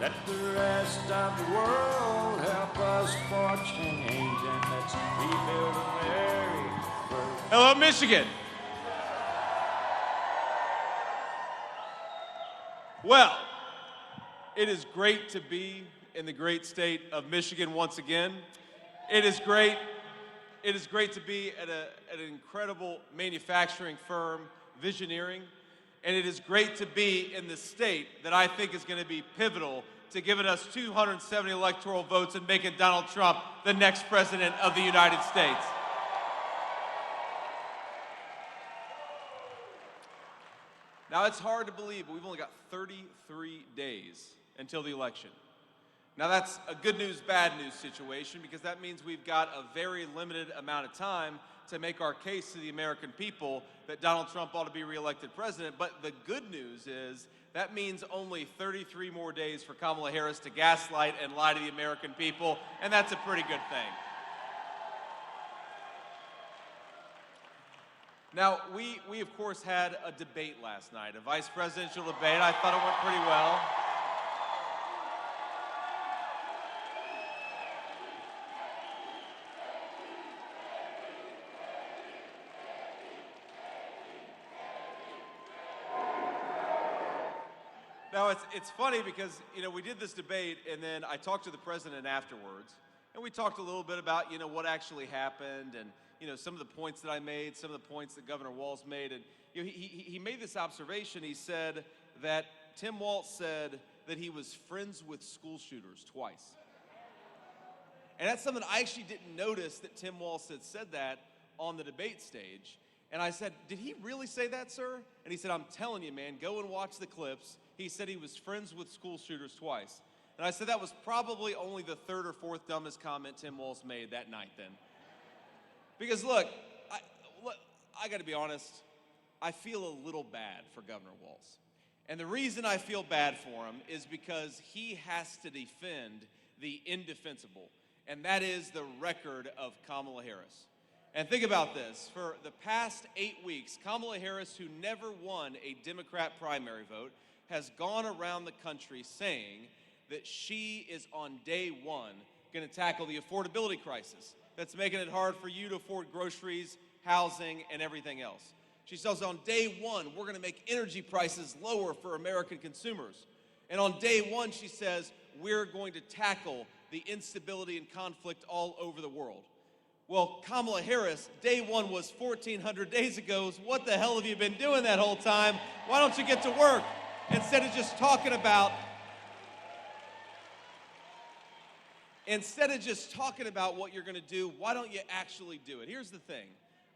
Let the rest of the world help us for change, and let's rebuild America. Hello, Michigan. Well, it is great to be in the great state of Michigan once again. It is great to be at an incredible manufacturing firm, Visioneering, and it is great to be in the state that I think is going to be pivotal to giving us 270 electoral votes and making Donald Trump the next president of the United States. Now, it's hard to believe, but we've only got 33 days until the election. Now, that's a good news, bad news situation, because that means we've got a very limited amount of time to make our case to the American people that Donald Trump ought to be reelected president. But the good news is that means only 33 more days for Kamala Harris to gaslight and lie to the American people, and that's a pretty good thing. Now, we of course had a debate last night, a vice presidential debate. I thought it went pretty well. Now, it's funny because, you know, we did this debate, and then I talked to the president afterwards, and we talked a little bit about, you know, what actually happened, and, you know, some of the points that I made, some of the points that Governor Walz made, and, you know, he made this observation. He said that Tim Walz said that he was friends with school shooters twice. And that's something I actually didn't notice, that Tim Walz had said that on the debate stage. And I said, did he really say that, sir? And he said, I'm telling you, man, go and watch the clips. He said he was friends with school shooters twice. And I said that was probably only the third or fourth dumbest comment Tim Walz made that night then. Because look, I got to be honest, I feel a little bad for Governor Walz. And the reason I feel bad for him is because he has to defend the indefensible, and that is the record of Kamala Harris. And think about this. For the past 8 weeks, Kamala Harris, who never won a Democrat primary vote, has gone around the country saying that she is on day one going to tackle the affordability crisis that's making it hard for you to afford groceries, housing, and everything else. She says on day one, we're going to make energy prices lower for American consumers. And on day one, she says, we're going to tackle the instability and conflict all over the world. Well, Kamala Harris, day one was 1,400 days ago. So what the hell have you been doing that whole time? Why don't you get to work? Instead of just talking about what you're going to do, why don't you actually do it? Here's the thing.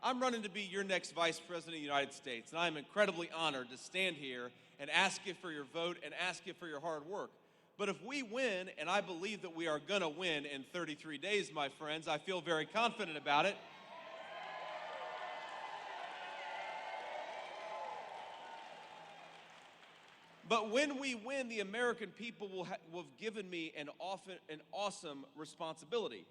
I'm running to be your next vice president of the United States, and I'm incredibly honored to stand here and ask you for your vote and ask you for your hard work. But if we win, and I believe that we are going to win in 33 days, my friends, I feel very confident about it. But when we win, the American people will have given me an awesome responsibility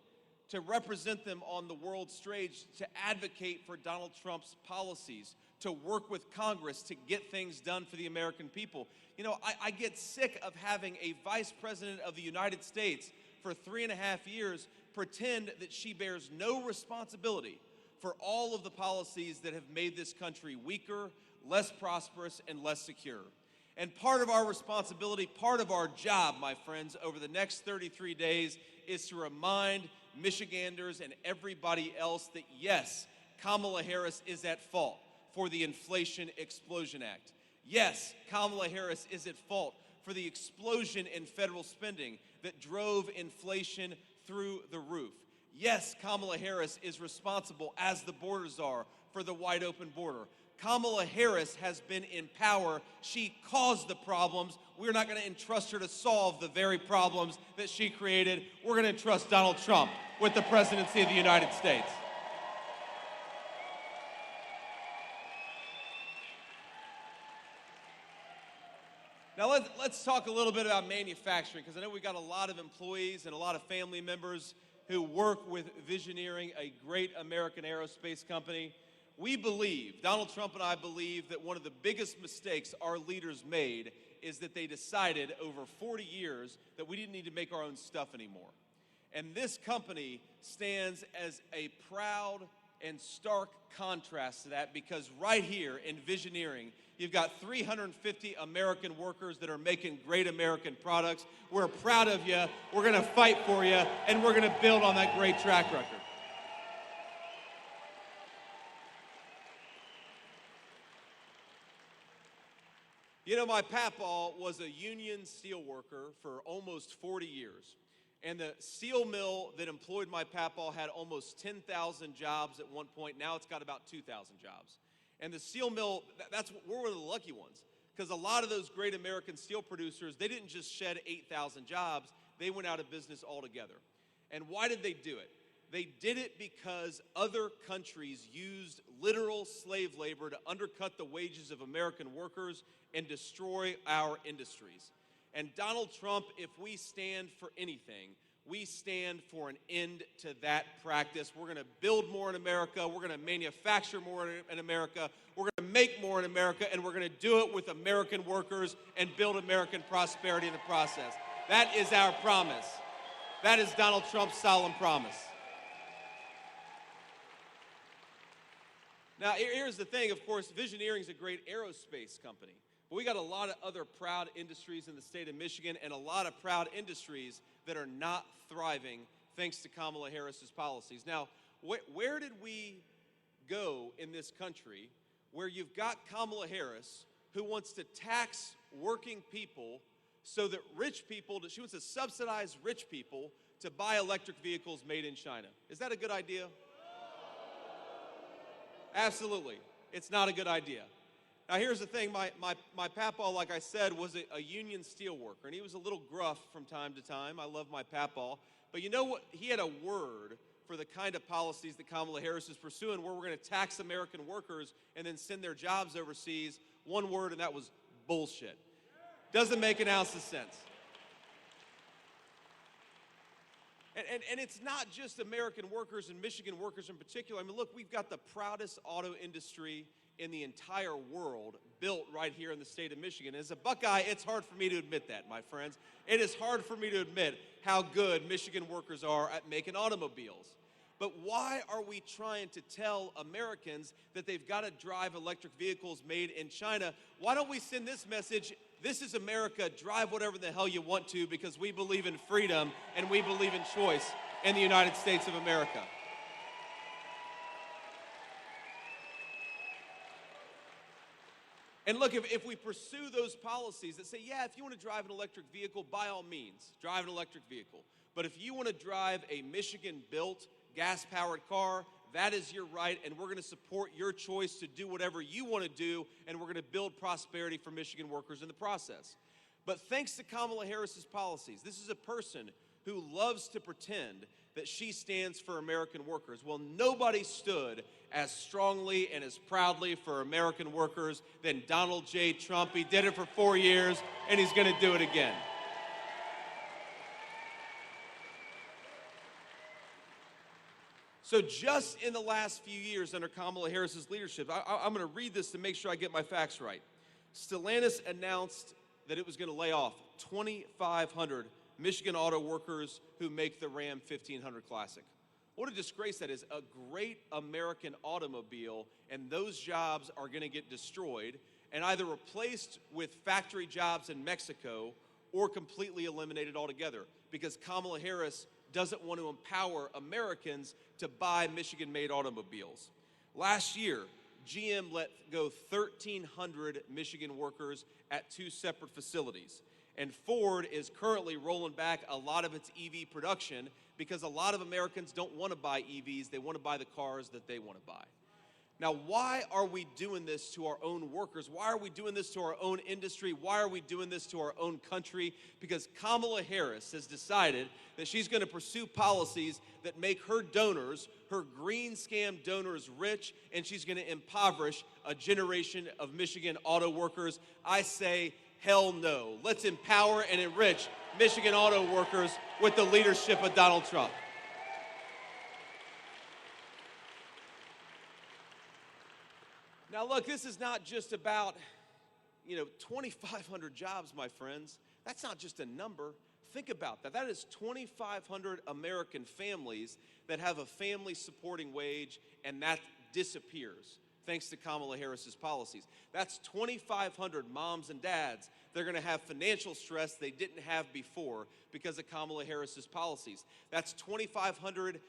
to represent them on the world stage, to advocate for Donald Trump's policies, to work with Congress to get things done for the American people. You know, I get sick of having a vice president of the United States for 3.5 years pretend that she bears no responsibility for all of the policies that have made this country weaker, less prosperous, and less secure. And part of our responsibility, part of our job, my friends, over the next 33 days is to remind Michiganders and everybody else that, yes, Kamala Harris is at fault for the Inflation Explosion Act. Yes, Kamala Harris is at fault for the explosion in federal spending that drove inflation through the roof. Yes, Kamala Harris is responsible as the border czar for the wide open border. Kamala Harris has been in power. She caused the problems. We're not going to entrust her to solve the very problems that she created. We're going to entrust Donald Trump with the presidency of the United States. Now let's talk a little bit about manufacturing, because I know we've got a lot of employees and a lot of family members who work with Visioneering, a great American aerospace company. We believe, Donald Trump and I believe, that one of the biggest mistakes our leaders made is that they decided over 40 years that we didn't need to make our own stuff anymore. And this company stands as a proud and stark contrast to that, because right here in Visioneering, you've got 350 American workers that are making great American products. We're proud of you, we're gonna fight for you, and we're gonna build on that great track record. You know, my papaw was a union steel worker for almost 40 years. And the steel mill that employed my papaw had almost 10,000 jobs at one point. Now it's got about 2,000 jobs. And the steel mill, we're one of the lucky ones, because a lot of those great American steel producers, they didn't just shed 8,000 jobs, they went out of business altogether. And why did they do it? They did it because other countries used literal slave labor to undercut the wages of American workers and destroy our industries. And Donald Trump, if we stand for anything, we stand for an end to that practice. We're going to build more in America. We're going to manufacture more in America. We're going to make more in America, and we're going to do it with American workers and build American prosperity in the process. That is our promise. That is Donald Trump's solemn promise. Now, here's the thing, of course, Visioneering is a great aerospace company. But we got a lot of other proud industries in the state of Michigan, and a lot of proud industries that are not thriving thanks to Kamala Harris's policies. Now, where did we go in this country where you've got Kamala Harris, who wants to tax working people so that rich people, she wants to subsidize rich people to buy electric vehicles made in China? Is that a good idea? Absolutely. It's not a good idea. Now, here's the thing. My papaw, like I said, was a union steel worker, and he was a little gruff from time to time. I love my papaw. But you know what? He had a word for the kind of policies that Kamala Harris is pursuing, where we're going to tax American workers and then send their jobs overseas. One word, and that was bullshit. Doesn't make an ounce of sense. And it's not just American workers and Michigan workers in particular. I mean, look, we've got the proudest auto industry in the entire world built right here in the state of Michigan. As a Buckeye, it's hard for me to admit that, my friends. It is hard for me to admit how good Michigan workers are at making automobiles. But why are we trying to tell Americans that they've got to drive electric vehicles made in China? Why don't we send this message: this is America, drive whatever the hell you want to, because we believe in freedom and we believe in choice in the United States of America. And look, if we pursue those policies that say, yeah, if you want to drive an electric vehicle, by all means, drive an electric vehicle. But if you want to drive a Michigan-built, gas-powered car, that is your right, and we're going to support your choice to do whatever you want to do, and we're going to build prosperity for Michigan workers in the process. But thanks to Kamala Harris's policies, this is a person who loves to pretend that she stands for American workers. Well, nobody stood as strongly and as proudly for American workers than Donald J. Trump. He did it for 4 years, and he's going to do it again. So just in the last few years under Kamala Harris's leadership, I'm going to read this to make sure I get my facts right. Stellantis announced that it was going to lay off 2,500 Michigan auto workers who make the Ram 1500 Classic. What a disgrace that is. A great American automobile, and those jobs are going to get destroyed and either replaced with factory jobs in Mexico or completely eliminated altogether, because Kamala Harris doesn't want to empower Americans to buy Michigan-made automobiles. Last year, GM let go 1,300 Michigan workers at 2 separate facilities. And Ford is currently rolling back a lot of its EV production because a lot of Americans don't want to buy EVs. They want to buy the cars that they want to buy. Now, why are we doing this to our own workers? Why are we doing this to our own industry? Why are we doing this to our own country? Because Kamala Harris has decided that she's going to pursue policies that make her donors, her green scam donors, rich, and she's going to impoverish a generation of Michigan auto workers. I say, hell no. Let's empower and enrich Michigan auto workers with the leadership of Donald Trump. Now look, this is not just about 2,500 jobs, my friends, that's not just a number. Think about that. That is 2,500 American families that have a family supporting wage, and that disappears thanks to Kamala Harris's policies. That's 2,500 moms and dads. They're going to have financial stress they didn't have before because of Kamala Harris's policies. That's 2,500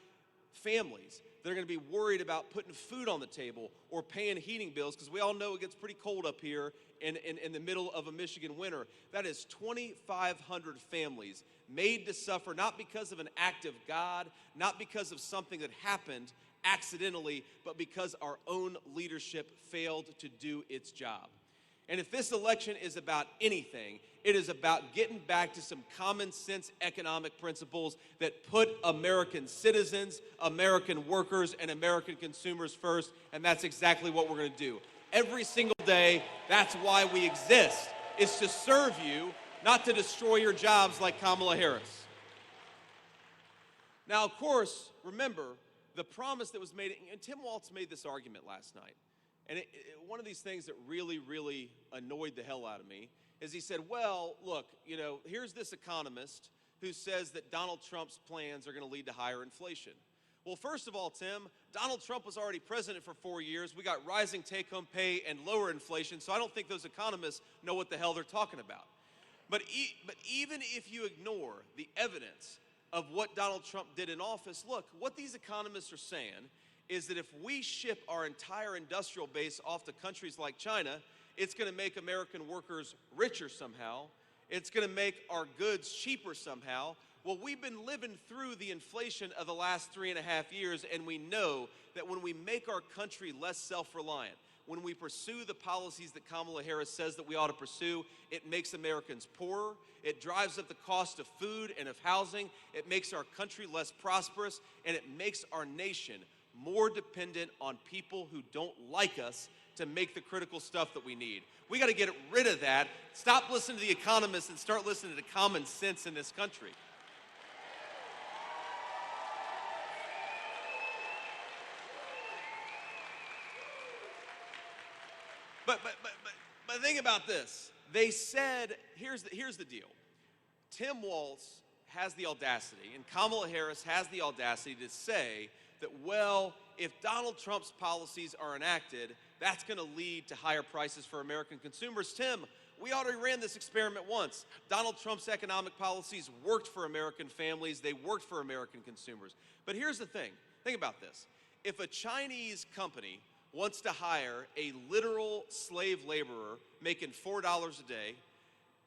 families that are going to be worried about putting food on the table or paying heating bills, because we all know it gets pretty cold up here in the middle of a Michigan winter. That is 2,500 families made to suffer, not because of an act of God, not because of something that happened accidentally, but because our own leadership failed to do its job. And if this election is about anything, it is about getting back to some common sense economic principles that put American citizens, American workers, and American consumers first, and that's exactly what we're going to do. Every single day, that's why we exist, is to serve you, not to destroy your jobs like Kamala Harris. Now, of course, remember, the promise that was made, and Tim Walz made this argument last night, and one of these things that really, really annoyed the hell out of me is he said, well, look, here's this economist who says that Donald Trump's plans are going to lead to higher inflation. Well, first of all, Tim, Donald Trump was already president for 4 years. We got rising take-home pay and lower inflation, so I don't think those economists know what the hell they're talking about. But even if you ignore the evidence of what Donald Trump did in office, look, what these economists are saying is that if we ship our entire industrial base off to countries like China, it's going to make American workers richer somehow. It's going to make our goods cheaper somehow. Well, we've been living through the inflation of the last 3.5 years, and we know that when we make our country less self-reliant, when we pursue the policies that Kamala Harris says that we ought to pursue, it makes Americans poorer, it drives up the cost of food and of housing, it makes our country less prosperous, and it makes our nation more dependent on people who don't like us to make the critical stuff that we need. We got to get rid of that. Stop listening to the economists and start listening to common sense in this country. But think about this. They said, here's the deal. Tim Walz has the audacity, and Kamala Harris has the audacity to say that, well, if Donald Trump's policies are enacted, that's going to lead to higher prices for American consumers. Tim, we already ran this experiment once. Donald Trump's economic policies worked for American families. They worked for American consumers. But here's the thing. Think about this. If a Chinese company wants to hire a literal slave laborer making $4 a day,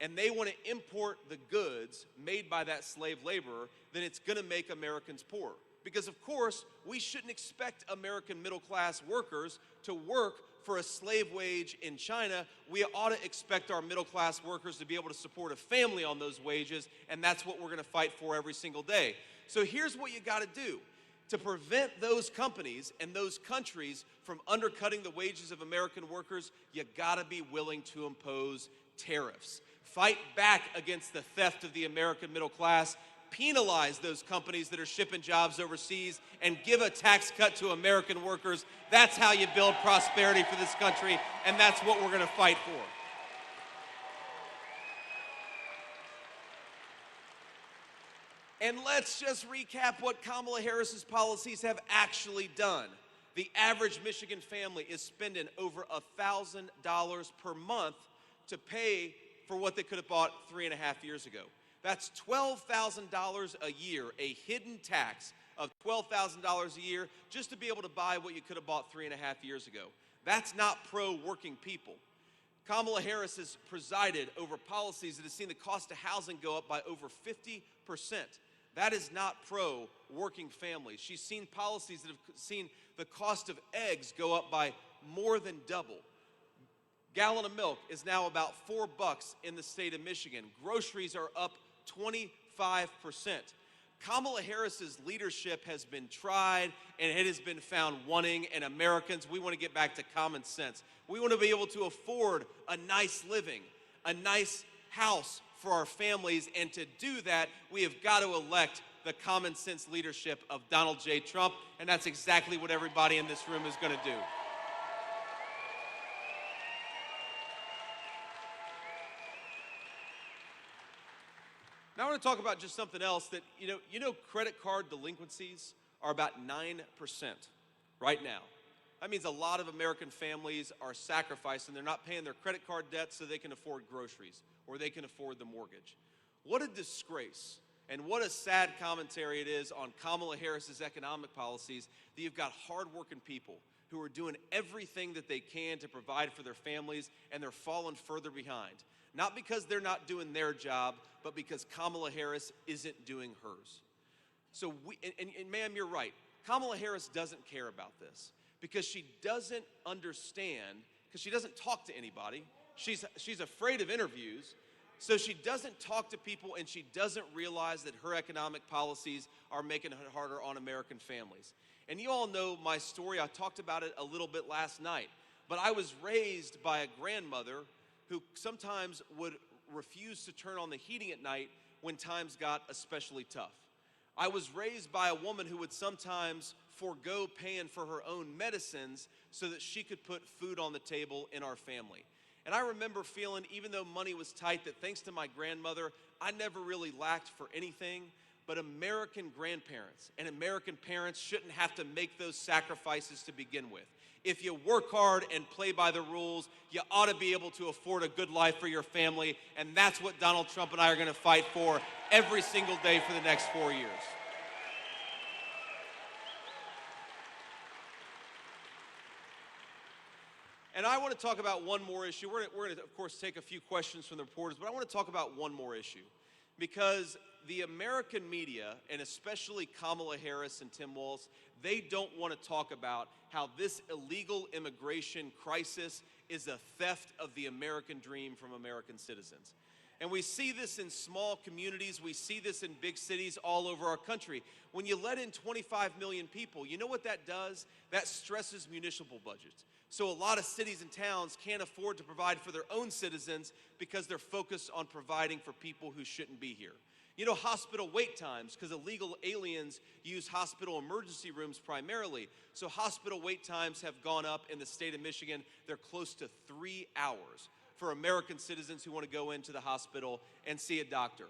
and they want to import the goods made by that slave laborer, then it's going to make Americans poor. Because, of course, we shouldn't expect American middle-class workers to work for a slave wage in China. We ought to expect our middle-class workers to be able to support a family on those wages, and that's what we're going to fight for every single day. So here's what you got to do. To prevent those companies and those countries from undercutting the wages of American workers, you got to be willing to impose tariffs. Fight back against the theft of the American middle class. Penalize those companies that are shipping jobs overseas and give a tax cut to American workers. That's how you build prosperity for this country, and that's what we're going to fight for. And let's just recap what Kamala Harris's policies have actually done. The average Michigan family is spending over $1,000 per month to pay for what they could have bought 3.5 years ago. That's $12,000 a year, a hidden tax of $12,000 a year just to be able to buy what you could have bought 3.5 years ago. That's not pro-working people. Kamala Harris has presided over policies that have seen the cost of housing go up by over 50%. That is not pro-working families. She's seen policies that have seen the cost of eggs go up by more than double. Gallon of milk is now about $4 in the state of Michigan. Groceries are up 25%. Kamala Harris's leadership has been tried and it has been found wanting, and Americans, we want to get back to common sense. We want to be able to afford a nice living, a nice house for our families, and to do that, we have got to elect the common sense leadership of Donald J. Trump, and that's exactly what everybody in this room is going to do. Now I want to talk about just something else that, you know credit card delinquencies are about 9% right now. That means a lot of American families are sacrificing. They're not paying their credit card debt so they can afford groceries or they can afford the mortgage. What a disgrace and what a sad commentary it is on Kamala Harris's economic policies that you've got hardworking people who are doing everything that they can to provide for their families, and they're falling further behind. Not because they're not doing their job, but because Kamala Harris isn't doing hers. So and ma'am, you're right. Kamala Harris doesn't care about this because she doesn't understand, because she doesn't talk to anybody. She's afraid of interviews, so she doesn't talk to people, and she doesn't realize that her economic policies are making it harder on American families. And you all know my story. I talked about it a little bit last night. But I was raised by a grandmother who sometimes would refuse to turn on the heating at night when times got especially tough. I was raised by a woman who would sometimes forego paying for her own medicines so that she could put food on the table in our family. And I remember feeling, even though money was tight, that thanks to my grandmother, I never really lacked for anything. But American grandparents and American parents shouldn't have to make those sacrifices to begin with. If you work hard and play by the rules, you ought to be able to afford a good life for your family, and that's what Donald Trump and I are going to fight for every single day for the next 4 years. And I want to talk about one more issue. We're going to, of course, take a few questions from the reporters, but I want to talk about one more issue. Because the American media, and especially Kamala Harris and Tim Walz, they don't want to talk about how this illegal immigration crisis is a theft of the American dream from American citizens. And we see this in small communities. We see this in big cities all over our country. When you let in 25 million people, you know what that does? That stresses municipal budgets. So a lot of cities and towns can't afford to provide for their own citizens because they're focused on providing for people who shouldn't be here. You know, hospital wait times, because illegal aliens use hospital emergency rooms primarily. So hospital wait times have gone up in the state of Michigan. They're close to 3 hours for American citizens who want to go into the hospital and see a doctor.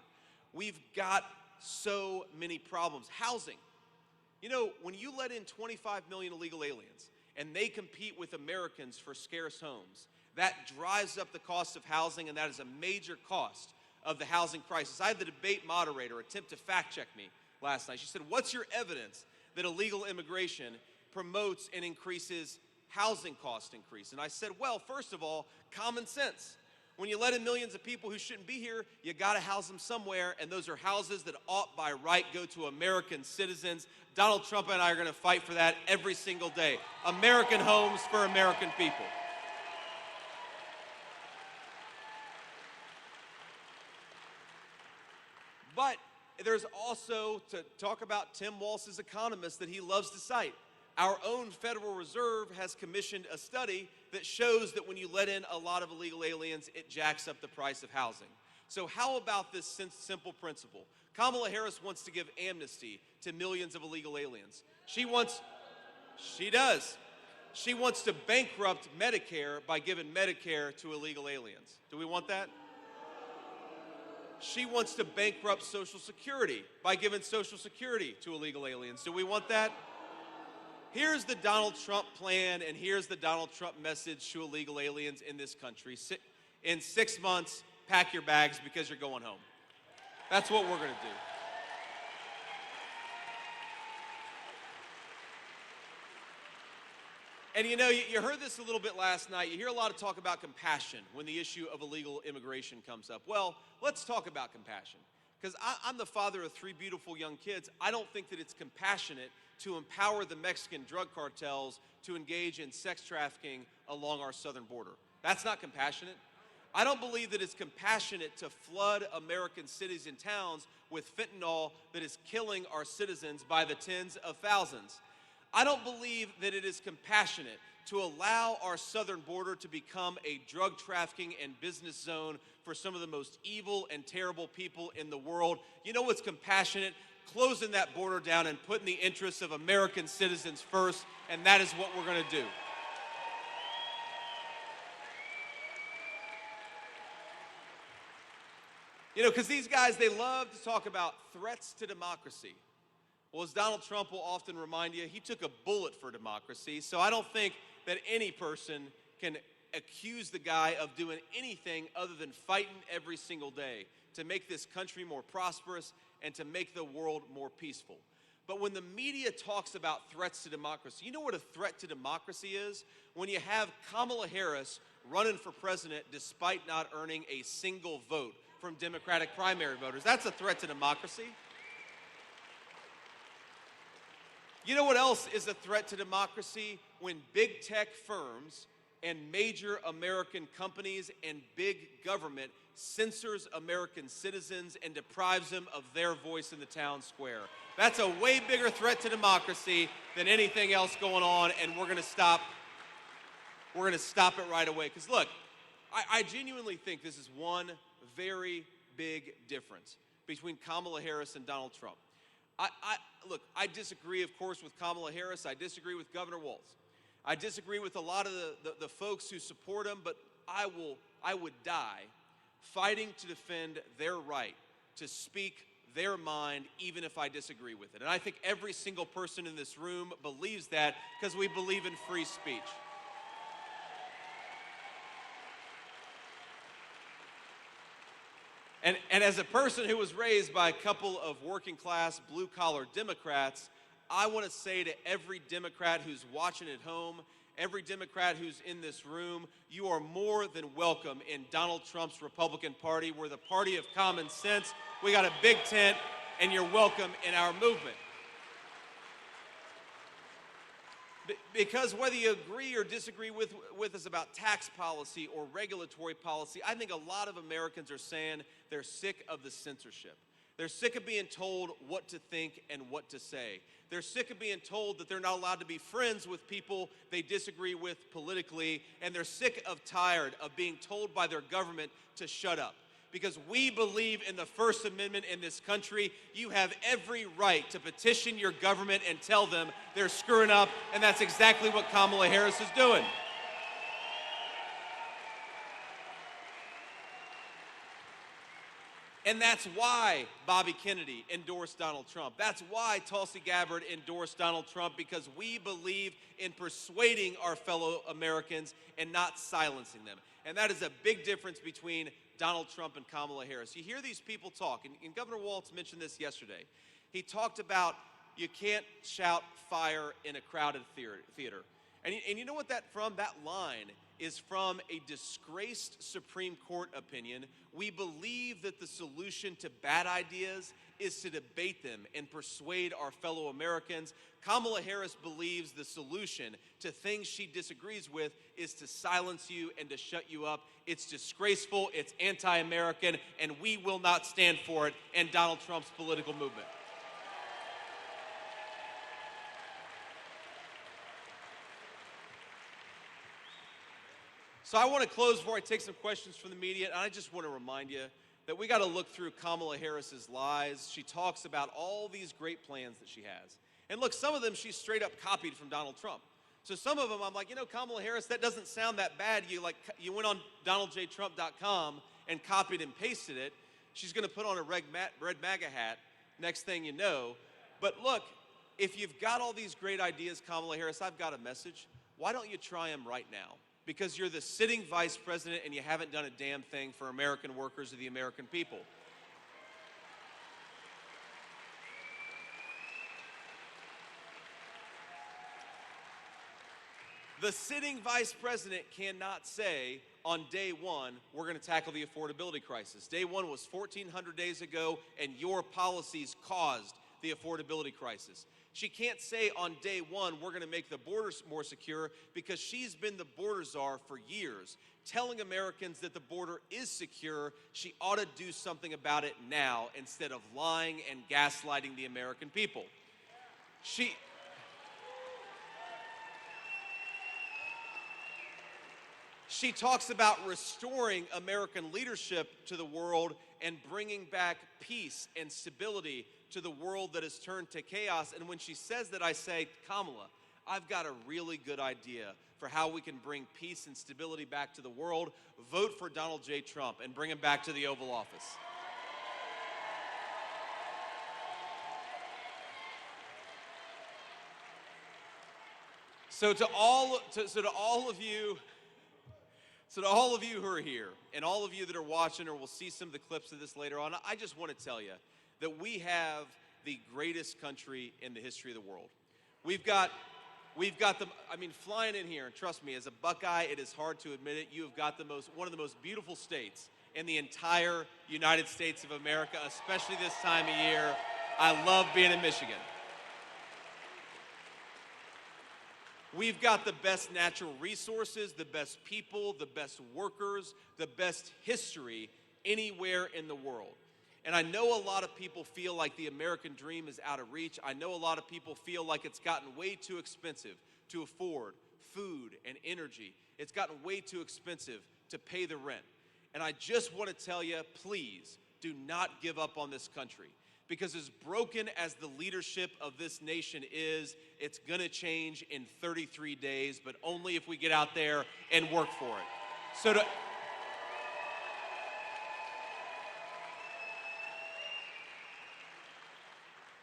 We've got so many problems. Housing. You know, when you let in 25 million illegal aliens and they compete with Americans for scarce homes, that drives up the cost of housing, and that is a major cost of the housing crisis. I had the debate moderator attempt to fact check me last night. She said, "What's your evidence that illegal immigration promotes and increases housing cost increase?" And I said, well, first of all, common sense. When you let in millions of people who shouldn't be here, you gotta house them somewhere, and those are houses that ought by right go to American citizens. Donald Trump and I are gonna fight for that every single day. American homes for American people. But there's also, to talk about Tim Walz's economist that he loves to cite, our own Federal Reserve has commissioned a study that shows that when you let in a lot of illegal aliens, it jacks up the price of housing. So how about this simple principle? Kamala Harris wants to give amnesty to millions of illegal aliens. She does. She wants to bankrupt Medicare by giving Medicare to illegal aliens. Do we want that? She wants to bankrupt Social Security by giving Social Security to illegal aliens. Do we want that? Here's the Donald Trump plan, and here's the Donald Trump message to illegal aliens in this country. In 6 months, pack your bags because you're going home. That's what we're going to do. And you know, you heard this a little bit last night. You hear a lot of talk about compassion when the issue of illegal immigration comes up. Well, let's talk about compassion. Because I'm the father of 3 beautiful young kids. I don't think that it's compassionate to empower the Mexican drug cartels to engage in sex trafficking along our southern border. That's not compassionate. I don't believe that it's compassionate to flood American cities and towns with fentanyl that is killing our citizens by the tens of thousands. I don't believe that it is compassionate to allow our southern border to become a drug trafficking and business zone for some of the most evil and terrible people in the world. You know what's compassionate? Closing that border down and putting the interests of American citizens first, and that is what we're going to do. You know, because these guys, they love to talk about threats to democracy. Well, as Donald Trump will often remind you, he took a bullet for democracy, so I don't think that any person can accuse the guy of doing anything other than fighting every single day to make this country more prosperous and to make the world more peaceful. But when the media talks about threats to democracy, you know what a threat to democracy is? When you have Kamala Harris running for president despite not earning a single vote from Democratic primary voters. That's a threat to democracy. You know what else is a threat to democracy? When big tech firms and major American companies and big government censors American citizens and deprives them of their voice in the town square. That's a way bigger threat to democracy than anything else going on, and we're gonna stop it right away. Because look, I genuinely think this is one very big difference between Kamala Harris and Donald Trump. Look, I disagree, of course, with Kamala Harris. I disagree with Governor Walz. I disagree with a lot of the folks who support him, but I would die fighting to defend their right to speak their mind, even if I disagree with it. And I think every single person in this room believes that because we believe in free speech. And as a person who was raised by a couple of working-class, blue-collar Democrats, I want to say to every Democrat who's watching at home, every Democrat who's in this room, you are more than welcome in Donald Trump's Republican Party. We're the party of common sense. We got a big tent, and you're welcome in our movement. Because whether you agree or disagree with us about tax policy or regulatory policy, I think a lot of Americans are saying they're sick of the censorship. They're sick of being told what to think and what to say. They're sick of being told that they're not allowed to be friends with people they disagree with politically, and they're tired of being told by their government to shut up. Because we believe in the First Amendment in this country. You have every right to petition your government and tell them they're screwing up, and that's exactly what Kamala Harris is doing. And that's why Bobby Kennedy endorsed Donald Trump. That's why Tulsi Gabbard endorsed Donald Trump, because we believe in persuading our fellow Americans and not silencing them. And that is a big difference between Donald Trump and Kamala Harris. You hear these people talk, and Governor Walz mentioned this yesterday. He talked about you can't shout fire in a crowded theater. And you know what that line is from a disgraced Supreme Court opinion. We believe that the solution to bad ideas is to debate them and persuade our fellow Americans. Kamala Harris believes the solution to things she disagrees with is to silence you and to shut you up. It's disgraceful, it's anti-American, and we will not stand for it in Donald Trump's political movement. So I want to close before I take some questions from the media, and I just want to remind you that we got to look through Kamala Harris's lies. She talks about all these great plans that she has. And look, some of them she straight up copied from Donald Trump. So some of them I'm like, you know, Kamala Harris, that doesn't sound that bad. You went on DonaldJTrump.com and copied and pasted it. She's going to put on a red MAGA hat, next thing you know. But look, if you've got all these great ideas, Kamala Harris, I've got a message. Why don't you try them right now? Because you're the sitting vice president and you haven't done a damn thing for American workers or the American people. The sitting vice president cannot say on day one, we're going to tackle the affordability crisis. Day one was 1,400 days ago, and your policies caused the affordability crisis. She can't say on day one, we're going to make the borders more secure, because she's been the border czar for years, telling Americans that the border is secure. She ought to do something about it now instead of lying and gaslighting the American people. She talks about restoring American leadership to the world and bringing back peace and stability to the world that has turned to chaos. And when she says that, I say, Kamala, I've got a really good idea for how we can bring peace and stability back to the world. Vote for Donald J. Trump and bring him back to the Oval Office. So to all of you who are here, and all of you that are watching or will see some of the clips of this later on, I just want to tell you that we have the greatest country in the history of the world. We've got flying in here, and trust me, as a Buckeye, it is hard to admit it, you have got one of the most beautiful states in the entire United States of America, especially this time of year. I love being in Michigan. We've got the best natural resources, the best people, the best workers, the best history anywhere in the world. And I know a lot of people feel like the American dream is out of reach. I know a lot of people feel like it's gotten way too expensive to afford food and energy. It's gotten way too expensive to pay the rent. And I just want to tell you, please do not give up on this country. Because as broken as the leadership of this nation is, it's going to change in 33 days, but only if we get out there and work for it.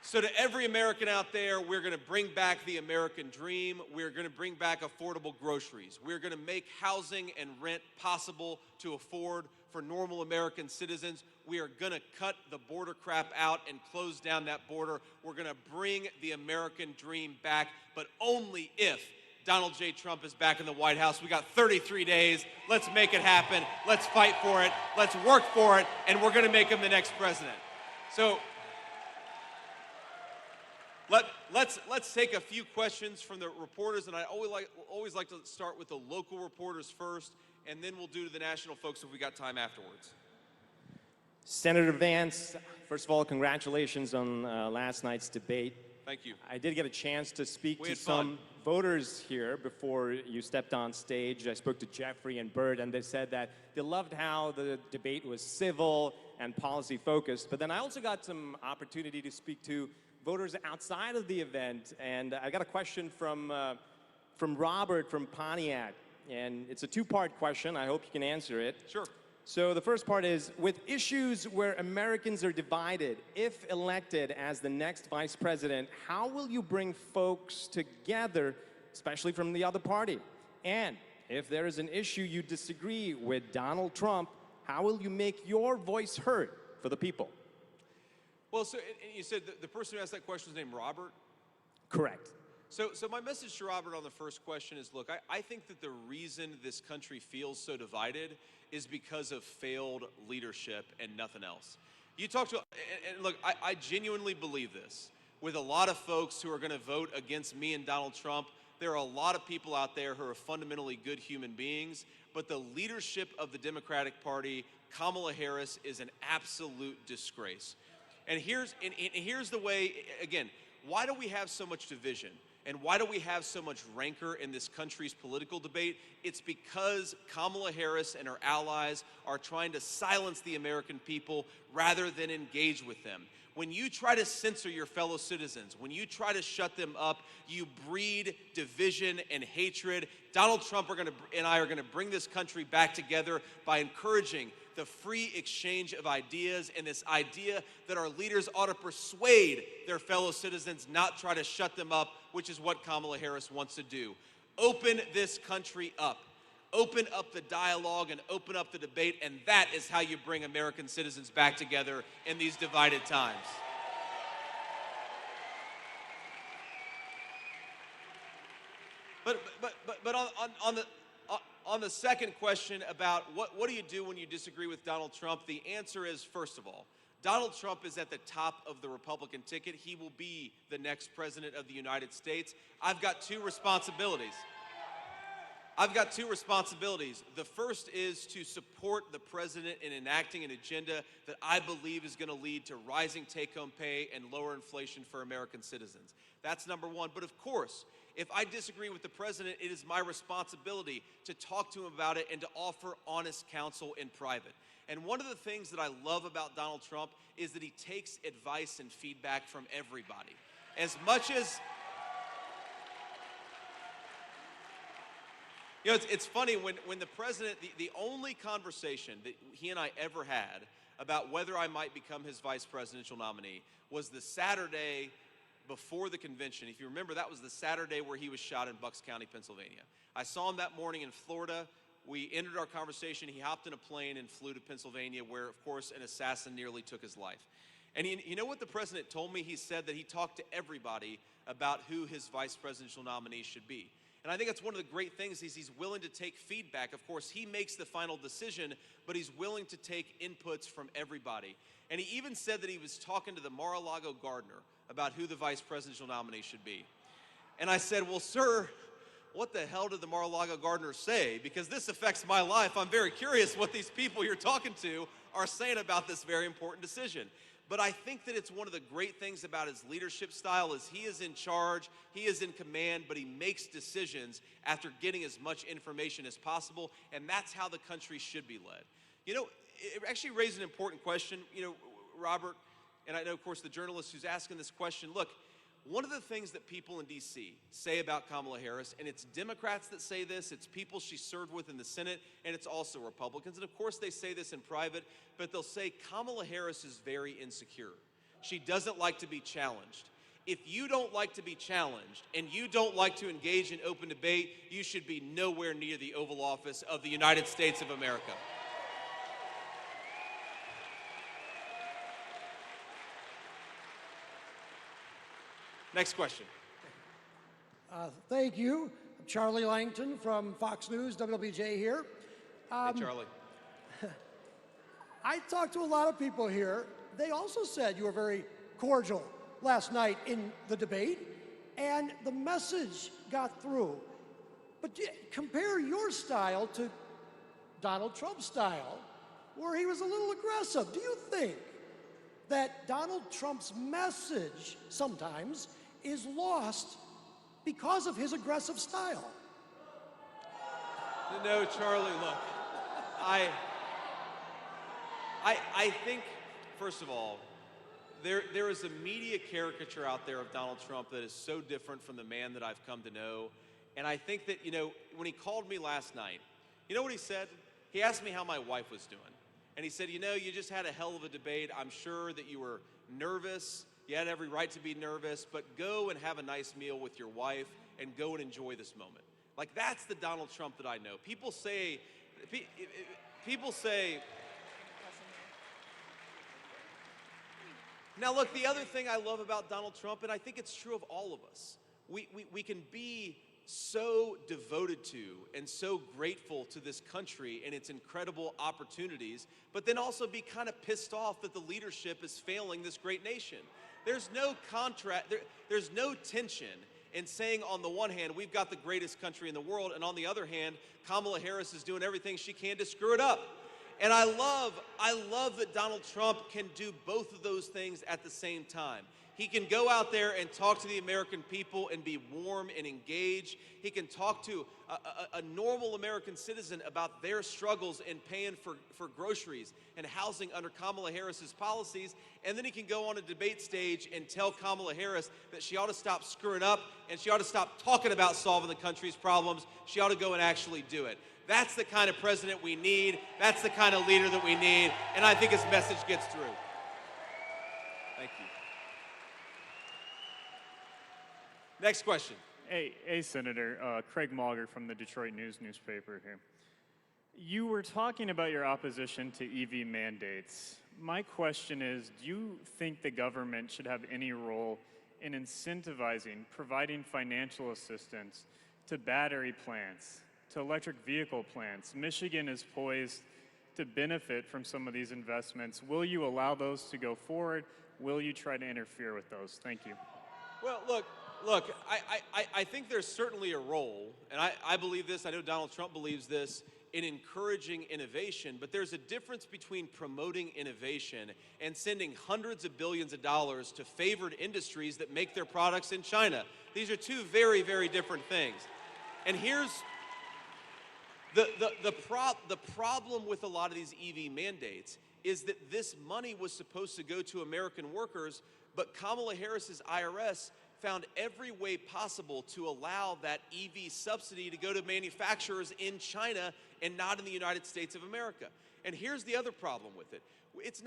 So to every American out there, we're going to bring back the American dream. We're going to bring back affordable groceries. We're going to make housing and rent possible to afford for normal American citizens. We are going to cut the border crap out and close down that border. We're going to bring the American dream back, but only if Donald J. Trump is back in the White House. We got 33 days. Let's make it happen. Let's fight for it. Let's work for it, and we're going to make him the next president. So let's take a few questions from the reporters, and I always like to start with the local reporters first, and then we'll do to the national folks if we got time afterwards. Senator Vance, first of all, congratulations on last night's debate. Thank you. I did get a chance to speak to some voters here before you stepped on stage. I spoke to Jeffrey and Bert, and they said that they loved how the debate was civil and policy focused. But then I also got some opportunity to speak to voters outside of the event, and I got a question from Robert from Pontiac, and it's a two-part question. I hope you can answer it. Sure. So the first part is, with issues where Americans are divided, if elected as the next vice president, how will you bring folks together, especially from the other party? And if there is an issue you disagree with Donald Trump, how will you make your voice heard for the people? Well, so you said the person who asked that question was named Robert? Correct. So my message to Robert on the first question is, look, I think that the reason this country feels so divided is because of failed leadership and nothing else. You talk to, and look, I genuinely believe this. With a lot of folks who are going to vote against me and Donald Trump, there are a lot of people out there who are fundamentally good human beings, but the leadership of the Democratic Party, Kamala Harris, is an absolute disgrace. And here's the way, again, why do we have so much division? And why do we have so much rancor in this country's political debate? It's because Kamala Harris and her allies are trying to silence the American people rather than engage with them. When you try to censor your fellow citizens, when you try to shut them up, you breed division and hatred. Donald Trump and I are going to bring this country back together by encouraging the free exchange of ideas and this idea that our leaders ought to persuade their fellow citizens, not try to shut them up, which is what Kamala Harris wants to do. Open this country up. Open up the dialogue and open up the debate, and that is how you bring American citizens back together in these divided times. But on the second question about what do you do when you disagree with Donald Trump, the answer is, first of all, Donald Trump is at the top of the Republican ticket. He will be the next president of the United States. I've got two responsibilities. The first is to support the president in enacting an agenda that I believe is going to lead to rising take-home pay and lower inflation for American citizens. That's number one. But of course, if I disagree with the president, it is my responsibility to talk to him about it and to offer honest counsel in private. And one of the things that I love about Donald Trump is that he takes advice and feedback from everybody. As much as, you know, it's funny, when the president, the only conversation that he and I ever had about whether I might become his vice presidential nominee was the Saturday before the convention. If you remember, that was the Saturday where he was shot in Bucks County, Pennsylvania. I saw him that morning in Florida. We ended our conversation. He hopped in a plane and flew to Pennsylvania, where, of course, an assassin nearly took his life. And you know what the president told me? He said that he talked to everybody about who his vice presidential nominee should be. And I think that's one of the great things is he's willing to take feedback. Of course, he makes the final decision, but he's willing to take inputs from everybody. And he even said that he was talking to the Mar-a-Lago gardener about who the vice presidential nominee should be. And I said, well, sir, what the hell did the Mar-a-Lago gardener say? Because this affects my life. I'm very curious what these people you're talking to are saying about this very important decision. But I think that it's one of the great things about his leadership style is he is in charge, he is in command, but he makes decisions after getting as much information as possible, and that's how the country should be led. You know, it actually raised an important question, you know, Robert, and I know, of course, the journalist who's asking this question. Look, one of the things that people in D.C. say about Kamala Harris, and it's Democrats that say this, it's people she served with in the Senate, and it's also Republicans. And of course they say this in private, but they'll say Kamala Harris is very insecure. She doesn't like to be challenged. If you don't like to be challenged and you don't like to engage in open debate, you should be nowhere near the Oval Office of the United States of America. Next question. Thank you. I'm Charlie Langton from Fox News, WLBJ here. Hey, Charlie. I talked to a lot of people here. They also said you were very cordial last night in the debate, and the message got through. But compare your style to Donald Trump's style, where he was a little aggressive. Do you think that Donald Trump's message sometimes is lost because of his aggressive style? No, Charlie, look, I think, first of all, there is a media caricature out there of Donald Trump that is so different from the man that I've come to know. And I think that, you know, when he called me last night, you know what he said? He asked me how my wife was doing. And he said, you know, you just had a hell of a debate. I'm sure that you were nervous. You had every right to be nervous, but go and have a nice meal with your wife and go and enjoy this moment. Like, that's the Donald Trump that I know. People say, now look, the other thing I love about Donald Trump, and I think it's true of all of us, we can be so devoted to and so grateful to this country and its incredible opportunities, but then also be kind of pissed off that the leadership is failing this great nation. There's no there's no tension in saying on the one hand, we've got the greatest country in the world, and on the other hand, Kamala Harris is doing everything she can to screw it up. And I love that Donald Trump can do both of those things at the same time. He can go out there and talk to the American people and be warm and engaged. He can talk to a normal American citizen about their struggles in paying for groceries and housing under Kamala Harris's policies. And then he can go on a debate stage and tell Kamala Harris that she ought to stop screwing up and she ought to stop talking about solving the country's problems. She ought to go and actually do it. That's the kind of president we need. That's the kind of leader that we need. And I think his message gets through. Thank you. Next question. Hey, Senator. Craig Mauger from the Detroit News newspaper here. You were talking about your opposition to EV mandates. My question is, do you think the government should have any role in incentivizing, providing financial assistance to battery plants, to electric vehicle plants? Michigan is poised to benefit from some of these investments. Will you allow those to go forward? Will you try to interfere with those? Thank you. Well, look, I think there's certainly a role, and I believe this, I know Donald Trump believes this, in encouraging innovation, but there's a difference between promoting innovation and sending hundreds of billions of dollars to favored industries that make their products in China. These are two very, very different things. And here's the problem with a lot of these EV mandates is that this money was supposed to go to American workers, but Kamala Harris's IRS found every way possible to allow that EV subsidy to go to manufacturers in China and not in the United States of America. And here's the other problem with it. It's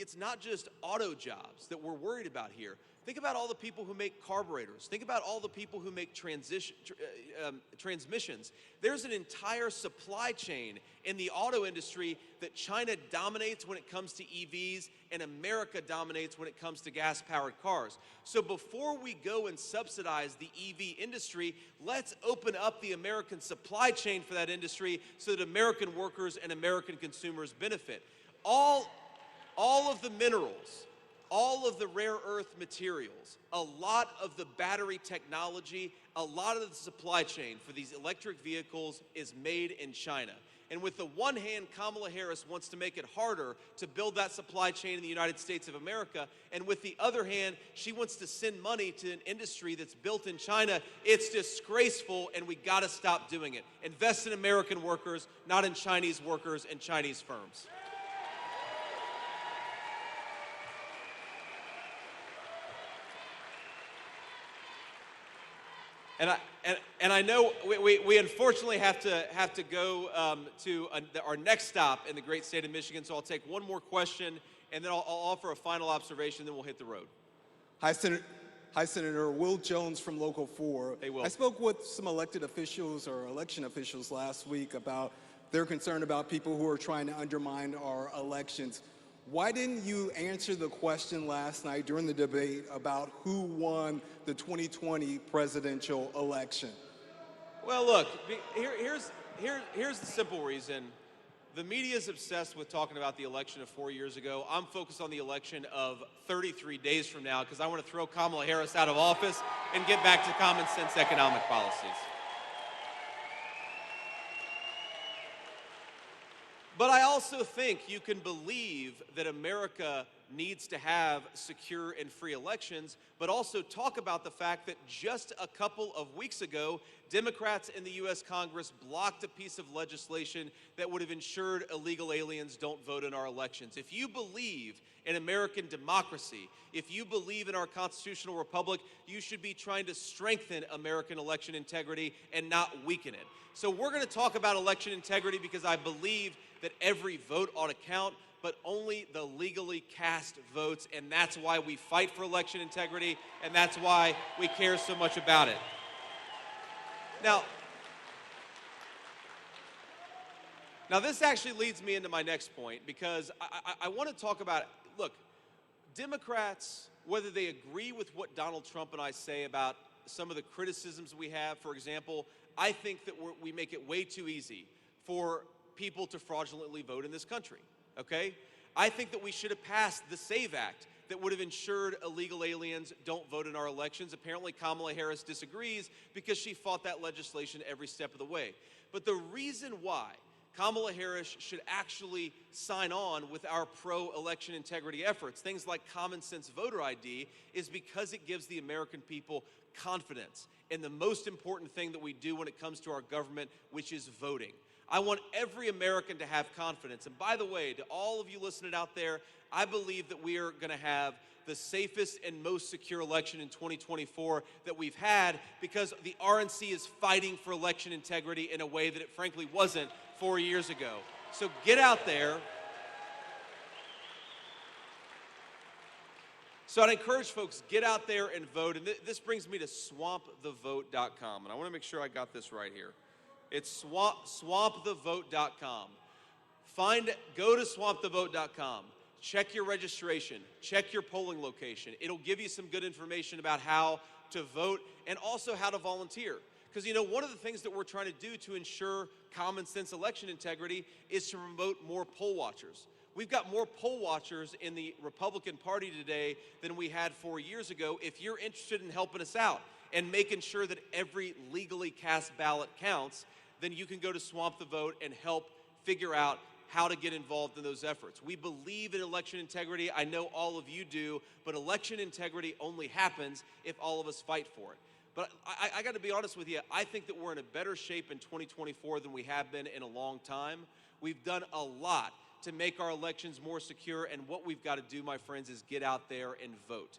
it's not just auto jobs that we're worried about here. Think about all the people who make carburetors. Think about all the people who make transmissions. There's an entire supply chain in the auto industry that China dominates when it comes to EVs and America dominates when it comes to gas-powered cars. So before we go and subsidize the EV industry, let's open up the American supply chain for that industry so that American workers and American consumers benefit. All of the minerals, all of the rare earth materials, a lot of the battery technology, a lot of the supply chain for these electric vehicles is made in China. And with the one hand, Kamala Harris wants to make it harder to build that supply chain in the United States of America, and with the other hand, she wants to send money to an industry that's built in China. It's disgraceful, and we gotta stop doing it. Invest in American workers, not in Chinese workers and Chinese firms. And I know we unfortunately have to go to our next stop in the great state of Michigan, so I'll take one more question, and then I'll offer a final observation, then we'll hit the road. Hi, Senator. Will Jones from Local 4. Hey, Will. I spoke with some elected officials or election officials last week about their concern about people who are trying to undermine our elections. Why didn't you answer the question last night during the debate about who won the 2020 presidential election? Well, look, here's the simple reason. The media is obsessed with talking about the election of 4 years ago. I'm focused on the election of 33 days from now because I want to throw Kamala Harris out of office and get back to common sense economic policies. But I also think you can believe that America needs to have secure and free elections, but also talk about the fact that just a couple of weeks ago, Democrats in the U.S. Congress blocked a piece of legislation that would have ensured illegal aliens don't vote in our elections. If you believe in American democracy, if you believe in our constitutional republic, you should be trying to strengthen American election integrity and not weaken it. So we're going to talk about election integrity because I believe that every vote ought to count, but only the legally cast votes, and that's why we fight for election integrity, and that's why we care so much about it. Now this actually leads me into my next point, because I want to talk about, look, Democrats, whether they agree with what Donald Trump and I say about some of the criticisms we have, for example, I think that we make it way too easy for people to fraudulently vote in this country, okay? I think that we should have passed the SAVE Act that would have ensured illegal aliens don't vote in our elections. Apparently Kamala Harris disagrees because she fought that legislation every step of the way. But the reason why Kamala Harris should actually sign on with our pro-election integrity efforts, things like common sense voter ID, is because it gives the American people confidence in the most important thing that we do when it comes to our government, which is voting. I want every American to have confidence. And by the way, to all of you listening out there, I believe that we are going to have the safest and most secure election in 2024 that we've had, because the RNC is fighting for election integrity in a way that it frankly wasn't 4 years ago. So get out there. So I'd encourage folks, get out there and vote. And this brings me to swampthevote.com. And I want to make sure I got this right here. It's swampthevote.com. Go to swampthevote.com. Check your registration. Check your polling location. It'll give you some good information about how to vote and also how to volunteer. Because, you know, one of the things that we're trying to do to ensure common sense election integrity is to promote more poll watchers. We've got more poll watchers in the Republican Party today than we had 4 years ago. If you're interested in helping us out and making sure that every legally cast ballot counts, then you can go to Swamp the Vote and help figure out how to get involved in those efforts. We believe in election integrity. I know all of you do, but election integrity only happens if all of us fight for it. But I got to be honest with you, I think that we're in a better shape in 2024 than we have been in a long time. We've done a lot to make our elections more secure, and what we've got to do, my friends, is get out there and vote.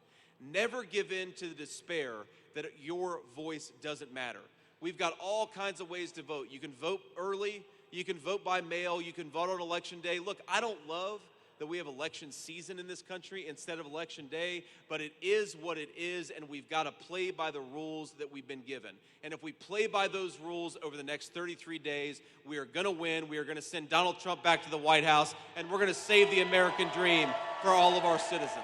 Never give in to the despair that your voice doesn't matter. We've got all kinds of ways to vote. You can vote early, you can vote by mail, you can vote on election day. Look, I don't love that we have election season in this country instead of election day, but it is what it is, and we've got to play by the rules that we've been given. And if we play by those rules over the next 33 days, we are going to win. We are going to send Donald Trump back to the White House, and we're going to save the American dream for all of our citizens.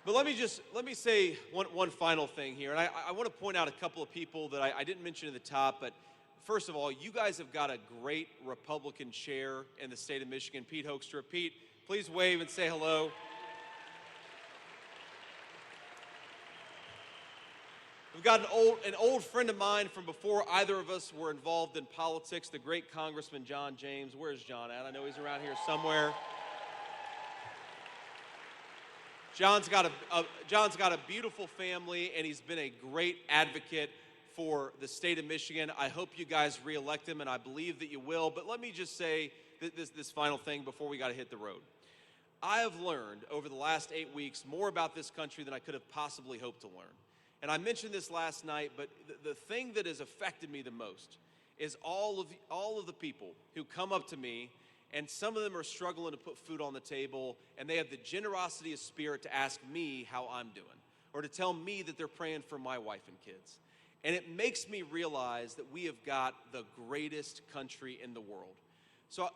But let me say one final thing here, and I want to point out a couple of people that I didn't mention at the top, but first of all, you guys have got a great Republican chair in the state of Michigan, Pete Hoekstra. Pete, please wave and say hello. We've got an old friend of mine from before either of us were involved in politics, the great Congressman John James. Where's John at? I know he's around here somewhere. John's got a beautiful family, and he's been a great advocate for the state of Michigan. I hope you guys re-elect him, and I believe that you will. But let me just say this final thing before we got to hit the road. I have learned over the last 8 weeks more about this country than I could have possibly hoped to learn. And I mentioned this last night, but the thing that has affected me the most is all of the people who come up to me, and some of them are struggling to put food on the table, and they have the generosity of spirit to ask me how I'm doing, or to tell me that they're praying for my wife and kids. And it makes me realize that we have got the greatest country in the world. So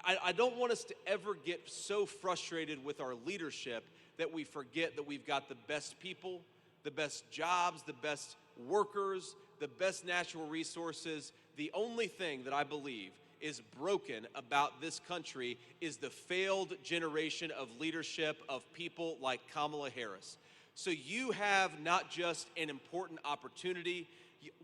I don't want us to ever get so frustrated with our leadership that we forget that we've got the best people, the best jobs, the best workers, the best natural resources. The only thing that I believe is broken about this country is the failed generation of leadership of people like Kamala Harris. So you have not just an important opportunity,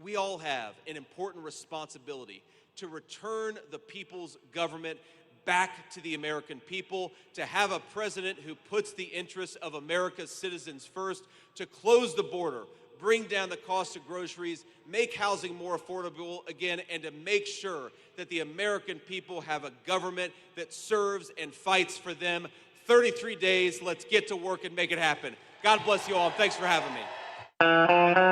we all have an important responsibility to return the people's government back to the American people, to have a president who puts the interests of America's citizens first, to close the border, bring down the cost of groceries, make housing more affordable again, and to make sure that the American people have a government that serves and fights for them. 33 days, let's get to work and make it happen. God bless you all, and thanks for having me.